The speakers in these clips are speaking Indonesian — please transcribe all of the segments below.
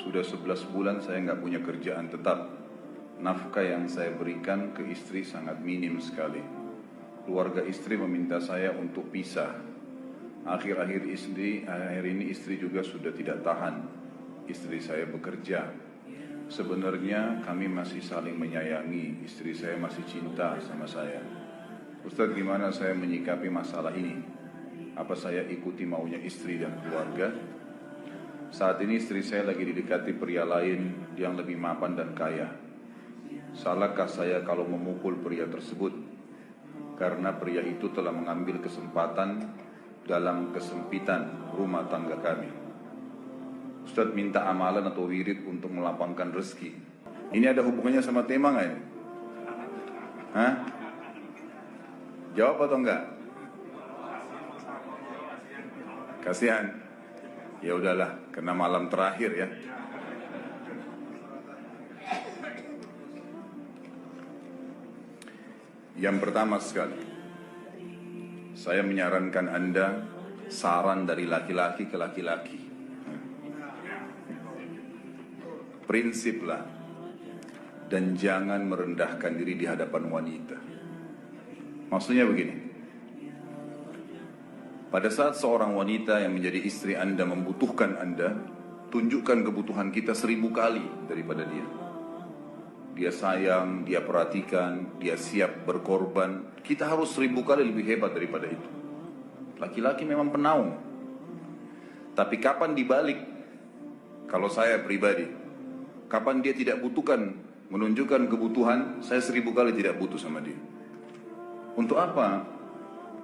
Sudah 11 bulan saya nggak punya kerjaan tetap. Nafkah yang saya berikan ke istri sangat minim sekali. Keluarga istri meminta saya untuk pisah. Akhir-akhir ini istri juga sudah tidak tahan. Istri saya bekerja. Sebenarnya kami masih saling menyayangi. Istri saya masih cinta sama saya. Ustaz, gimana saya menyikapi masalah ini? Apa saya ikuti maunya istri dan keluarga? Saat ini istri saya lagi didekati pria lain yang lebih mapan dan kaya. Salahkah saya kalau memukul pria tersebut? Karena pria itu telah mengambil kesempatan dalam kesempitan rumah tangga kami. Ustaz minta amalan atau wirid untuk melapangkan rezeki. Ini ada hubungannya sama tema nggak ini? Hah? Jawab atau enggak? Kasihan. Ya udahlah, karena malam terakhir ya. Yang pertama sekali, saya menyarankan Anda saran dari laki-laki ke laki-laki. Prinsiplah dan jangan merendahkan diri di hadapan wanita. Maksudnya begini. Pada saat seorang wanita yang menjadi istri Anda membutuhkan Anda, tunjukkan kebutuhan kita 1000 kali daripada dia. Dia sayang, dia perhatikan, dia siap berkorban. Kita harus 1000 kali lebih hebat daripada itu. Laki-laki memang penaung. Tapi kapan dibalik? Kalau saya pribadi, kapan dia tidak butuhkan, menunjukkan kebutuhan, saya 1000 kali tidak butuh sama dia. Untuk apa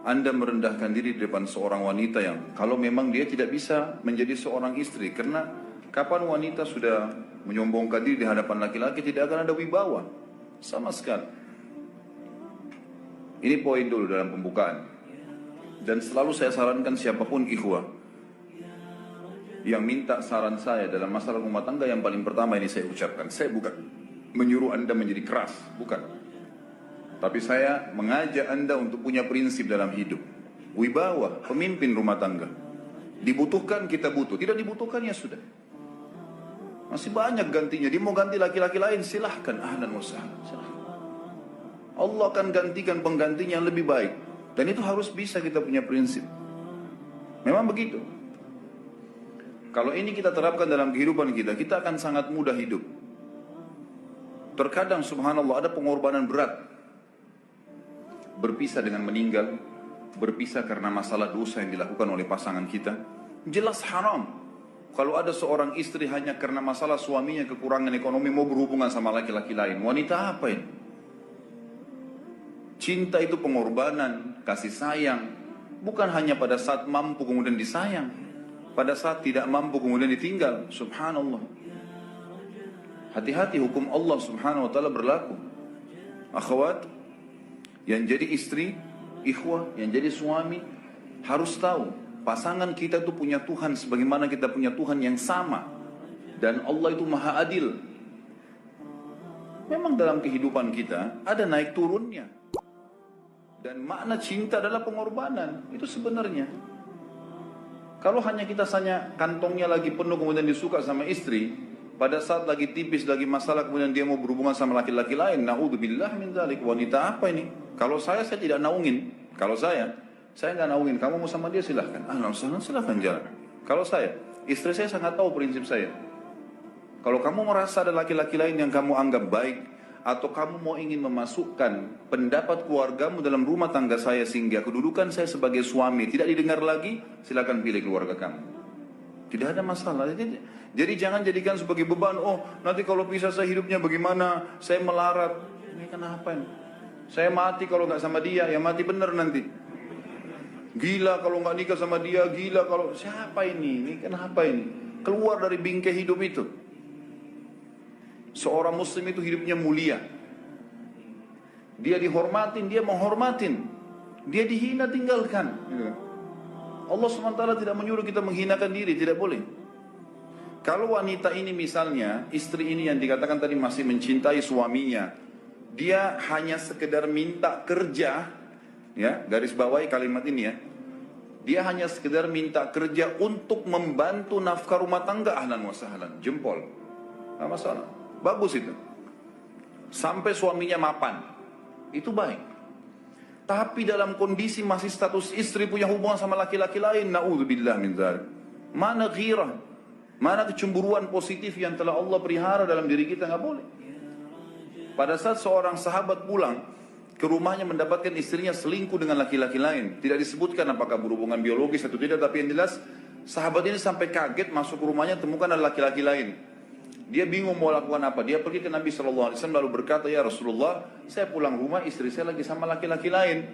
Anda merendahkan diri di depan seorang wanita yang kalau memang dia tidak bisa menjadi seorang istri? Karena kapan wanita sudah menyombongkan diri di hadapan laki-laki, tidak akan ada wibawa sama sekali. Ini poin dulu dalam pembukaan. Dan selalu saya sarankan siapapun ikhwah yang minta saran saya dalam masalah rumah tangga, yang paling pertama ini saya ucapkan, saya bukan menyuruh Anda menjadi keras, bukan. Tapi saya mengajak Anda untuk punya prinsip dalam hidup. Wibawa, pemimpin rumah tangga. Dibutuhkan, kita butuh. Tidak dibutuhkan, ya sudah. Masih banyak gantinya. Dia mau ganti laki-laki lain, silahkan. Ahlan wa sahlan, silahkan. Allah akan gantikan penggantinya yang lebih baik. Dan itu harus bisa kita punya prinsip. Memang begitu. Kalau ini kita terapkan dalam kehidupan kita, kita akan sangat mudah hidup. Terkadang subhanallah ada pengorbanan berat. Berpisah dengan meninggal, berpisah karena masalah dosa yang dilakukan oleh pasangan kita, jelas haram. Kalau ada seorang istri hanya karena masalah suaminya kekurangan ekonomi mau berhubungan sama laki-laki lain, wanita apa ini? Cinta itu pengorbanan, kasih sayang, bukan hanya pada saat mampu kemudian disayang, pada saat tidak mampu kemudian ditinggal. Subhanallah. Hati-hati, hukum Allah subhanahu wa ta'ala berlaku. Akhwat yang jadi istri, ikhwah, yang jadi suami, harus tahu pasangan kita itu punya Tuhan sebagaimana kita punya Tuhan yang sama. Dan Allah itu maha adil. Memang dalam kehidupan kita ada naik turunnya. Dan makna cinta adalah pengorbanan. Itu sebenarnya. Kalau hanya kita kantongnya lagi penuh kemudian disuka sama istri, pada saat lagi tipis, lagi masalah, kemudian dia mau berhubungan sama laki-laki lain, na'udzubillah min dzalik. Wanita apa ini? Kalau saya tidak naungin. Kalau saya nggak naungin. Kamu mau sama dia silahkan. Silahkan jalan. Kalau saya, istri saya sangat tahu prinsip saya. Kalau kamu merasa ada laki-laki lain yang kamu anggap baik, atau kamu mau ingin memasukkan pendapat keluargamu dalam rumah tangga saya sehingga kedudukan saya sebagai suami tidak didengar lagi, silahkan pilih keluarga kamu. Tidak ada masalah. Jadi jangan jadikan sebagai beban. Oh, nanti kalau pisah saya hidupnya bagaimana? Saya melarat. Ini kenapa ini? Saya mati kalau nggak sama dia, ya mati bener nanti. Gila kalau nggak nikah sama dia, gila kalau siapa ini? Ini kenapa ini? Keluar dari bingkai hidup itu. Seorang muslim itu hidupnya mulia. Dia dihormatin, dia menghormatin. Dia dihina, tinggalkan. Allah SWT tidak menyuruh kita menghinakan diri, tidak boleh. Kalau wanita ini misalnya, istri ini yang dikatakan tadi masih mencintai suaminya, dia hanya sekedar minta kerja, ya, garis bawahi kalimat ini ya. dia hanya sekedar minta kerja untuk membantu nafkah rumah tangga, ahlan wa sahlan, jempol. Nggak masalah. Bagus itu. Sampai suaminya mapan. Itu baik. Tapi dalam kondisi masih status istri punya hubungan sama laki-laki lain, na'udzubillah min dzalik. Mana ghirah? Mana kecemburuan positif yang telah Allah pelihara dalam diri kita? Nggak boleh. Pada saat seorang sahabat pulang ke rumahnya mendapatkan istrinya selingkuh dengan laki-laki lain. Tidak disebutkan apakah berhubungan biologis atau tidak, tapi yang jelas sahabat ini sampai kaget masuk ke rumahnya temukan ada laki-laki lain. Dia bingung mau lakukan apa. Dia pergi ke Nabi SAW lalu berkata, ya Rasulullah, saya pulang rumah istri saya lagi sama laki-laki lain.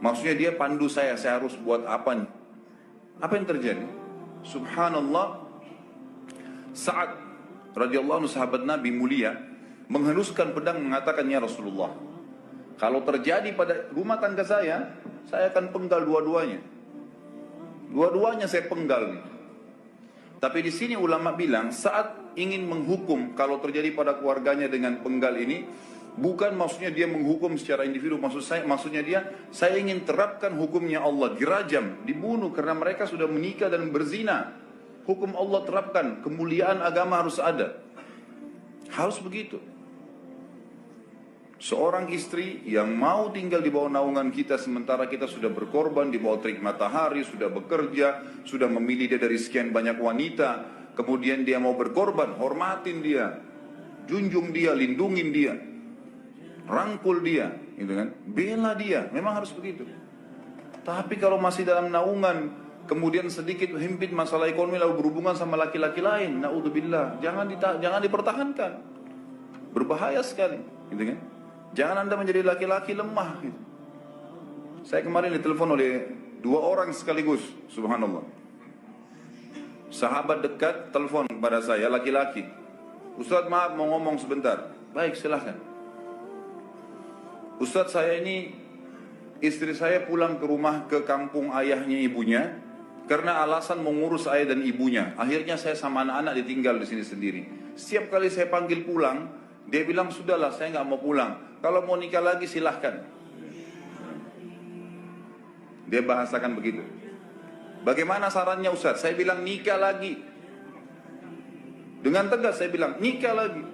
Maksudnya dia pandu saya harus buat apa nih? Apa yang terjadi? Subhanallah, Sa'ad radhiyallahu anhu sahabat Nabi mulia menghenuskan pedang mengatakan, ya Rasulullah, kalau terjadi pada rumah tangga saya akan penggal dua-duanya. Dua-duanya saya penggal nih. Tapi di sini ulama bilang saat ingin menghukum kalau terjadi pada keluarganya dengan penggal ini, bukan maksudnya dia menghukum secara individu, maksudnya dia saya ingin terapkan hukumnya Allah, dirajam, dibunuh karena mereka sudah menikah dan berzina. Hukum Allah terapkan, kemuliaan agama harus ada. Harus begitu. Seorang istri yang mau tinggal di bawah naungan kita sementara kita sudah berkorban di bawah terik matahari, sudah bekerja, sudah memilih dia dari sekian banyak wanita, kemudian dia mau berkorban, hormatin dia, junjung dia, lindungin dia, rangkul dia, gitu kan? Bela dia, memang harus begitu. Tapi kalau masih dalam naungan, kemudian sedikit himpit masalah ekonomi lalu berhubungan sama laki-laki lain, naudzubillah, jangan dipertahankan, berbahaya sekali, gitu kan? Jangan Anda menjadi laki-laki lemah gitu. Saya kemarin ditelepon oleh 2 orang sekaligus, subhanallah. Sahabat dekat telepon pada saya, laki-laki. Ustaz, maaf mau ngomong sebentar. Baik, silahkan. Ustaz, saya ini istri saya pulang ke rumah ke kampung ayahnya ibunya karena alasan mengurus ayah dan ibunya. Akhirnya saya sama anak-anak ditinggal di sini sendiri. Setiap kali saya panggil pulang, dia bilang, sudahlah saya nggak mau pulang. Kalau mau nikah lagi silahkan. Dia bahasakan begitu. Bagaimana sarannya Ustaz? Saya bilang nikah lagi. Dengan tegas saya bilang nikah lagi.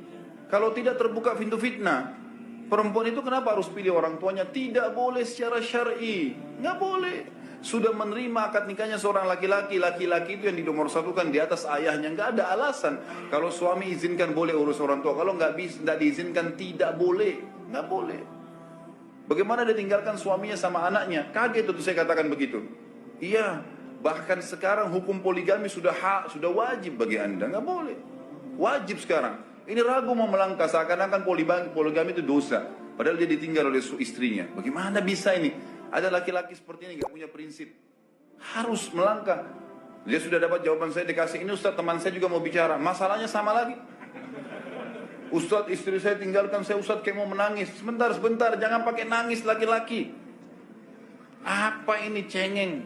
Kalau tidak terbuka pintu fitnah. Perempuan itu kenapa harus pilih orang tuanya? Tidak boleh secara syar'i. Nggak boleh. Sudah menerima akad nikahnya seorang laki-laki. Laki-laki itu yang dinomorsatukan di atas ayahnya. Nggak ada alasan. Kalau suami izinkan boleh urus orang tua. Kalau nggak diizinkan tidak boleh. Nggak boleh. Bagaimana dia tinggalkan suaminya sama anaknya? Kaget itu saya katakan begitu. Iya, bahkan sekarang hukum poligami sudah wajib bagi Anda. Nggak boleh. Wajib sekarang. Ini ragu mau melangkah seakan-akan poligami itu dosa. Padahal dia ditinggal oleh istrinya. Bagaimana bisa ini? Ada laki-laki seperti ini nggak punya prinsip. Harus melangkah. Dia sudah dapat jawaban saya dikasih. Ini Ustaz, teman saya juga mau bicara. Masalahnya sama lagi. Ustaz, istri saya tinggalkan saya, Ustaz kayak mau menangis. Sebentar, jangan pakai nangis laki-laki. Apa ini cengeng?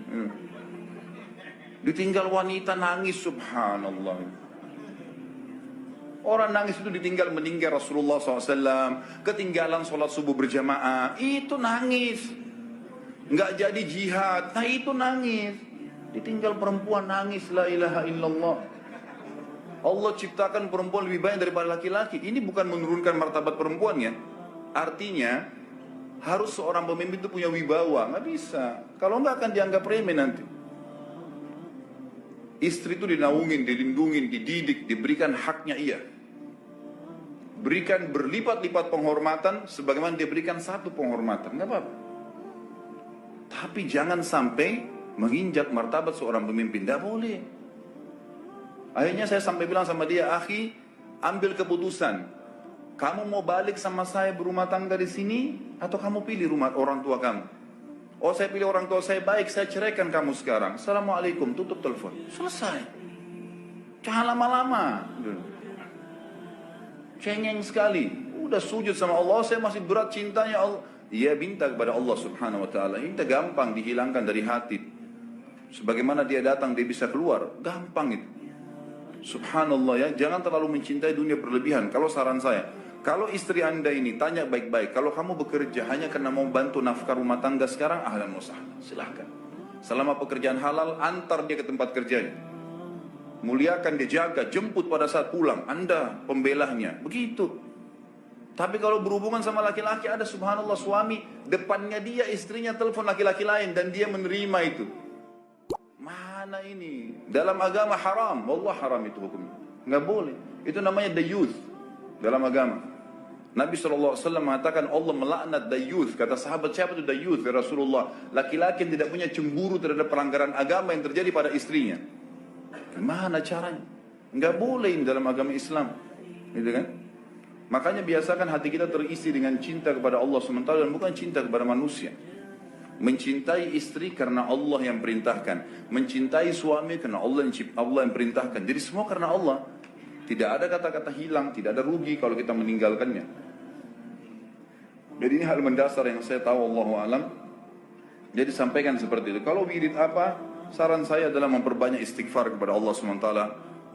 Ditinggal wanita nangis, subhanallah. Orang nangis itu ditinggal meninggal Rasulullah SAW. Ketinggalan sholat subuh berjamaah, itu nangis. Nggak jadi jihad, nah itu nangis. Ditinggal perempuan nangis, la ilaha illallah. Allah ciptakan perempuan lebih banyak daripada laki-laki. Ini bukan menurunkan martabat perempuannya. Artinya harus seorang pemimpin itu punya wibawa. Nggak bisa. Kalau nggak akan dianggap remeh nanti. Istri itu dinaungin, dilindungin, dididik, diberikan haknya ia. Berikan berlipat-lipat penghormatan sebagaimana dia berikan satu penghormatan. Nggak apa-apa. Tapi jangan sampai menginjak martabat seorang pemimpin. Nggak boleh. Akhirnya saya sampai bilang sama dia, akhi, ambil keputusan. Kamu mau balik sama saya berumah tangga di sini, atau kamu pilih rumah orang tua kamu? Oh, saya pilih orang tua saya, baik, saya ceraikan kamu sekarang. Assalamualaikum, tutup telepon. Selesai. Jangan lama-lama. Cengeng sekali. Udah sujud sama Allah, saya masih berat cintanya Allah. Dia minta kepada Allah subhanahu wa ta'ala. Ini gampang dihilangkan dari hati. Sebagaimana dia datang, dia bisa keluar. Gampang itu. Subhanallah ya, jangan terlalu mencintai dunia berlebihan. Kalau saran saya, kalau istri Anda ini tanya baik-baik, kalau kamu bekerja hanya karena mau bantu nafkah rumah tangga sekarang, ahlan wa sahlan, silahkan. Selama pekerjaan halal, antar dia ke tempat kerjanya. Muliakan dia, jaga, jemput pada saat pulang. Anda pembelahnya. Begitu. Tapi kalau berhubungan sama laki-laki, ada subhanallah suami, depannya dia, istrinya telepon laki-laki lain, dan dia menerima itu. Mana ini? Dalam agama haram. Wallah haram itu hukumnya. Nggak boleh. Itu namanya dayuth dalam agama. Nabi SAW mengatakan Allah melaknat dayuth. Kata sahabat, siapa itu dayuth ya Rasulullah? Laki-laki yang tidak punya cemburu terhadap pelanggaran agama yang terjadi pada istrinya. Gimana caranya? Nggak boleh dalam agama Islam, gitu kan? Makanya biasakan hati kita terisi dengan cinta kepada Allah SWT dan bukan cinta kepada manusia. Mencintai istri karena Allah yang perintahkan, mencintai suami karena Allah yang perintahkan. Jadi semua karena Allah. Tidak ada kata-kata hilang, tidak ada rugi kalau kita meninggalkannya. Jadi ini hal mendasar yang saya tahu, Allahu alam. Jadi sampaikan seperti itu. Kalau wirid apa? Saran saya adalah memperbanyak istighfar kepada Allah SWT.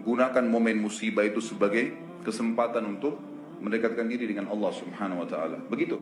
Gunakan momen musibah itu sebagai kesempatan untuk mendekatkan diri dengan Allah Subhanahu wa taala. Begitu.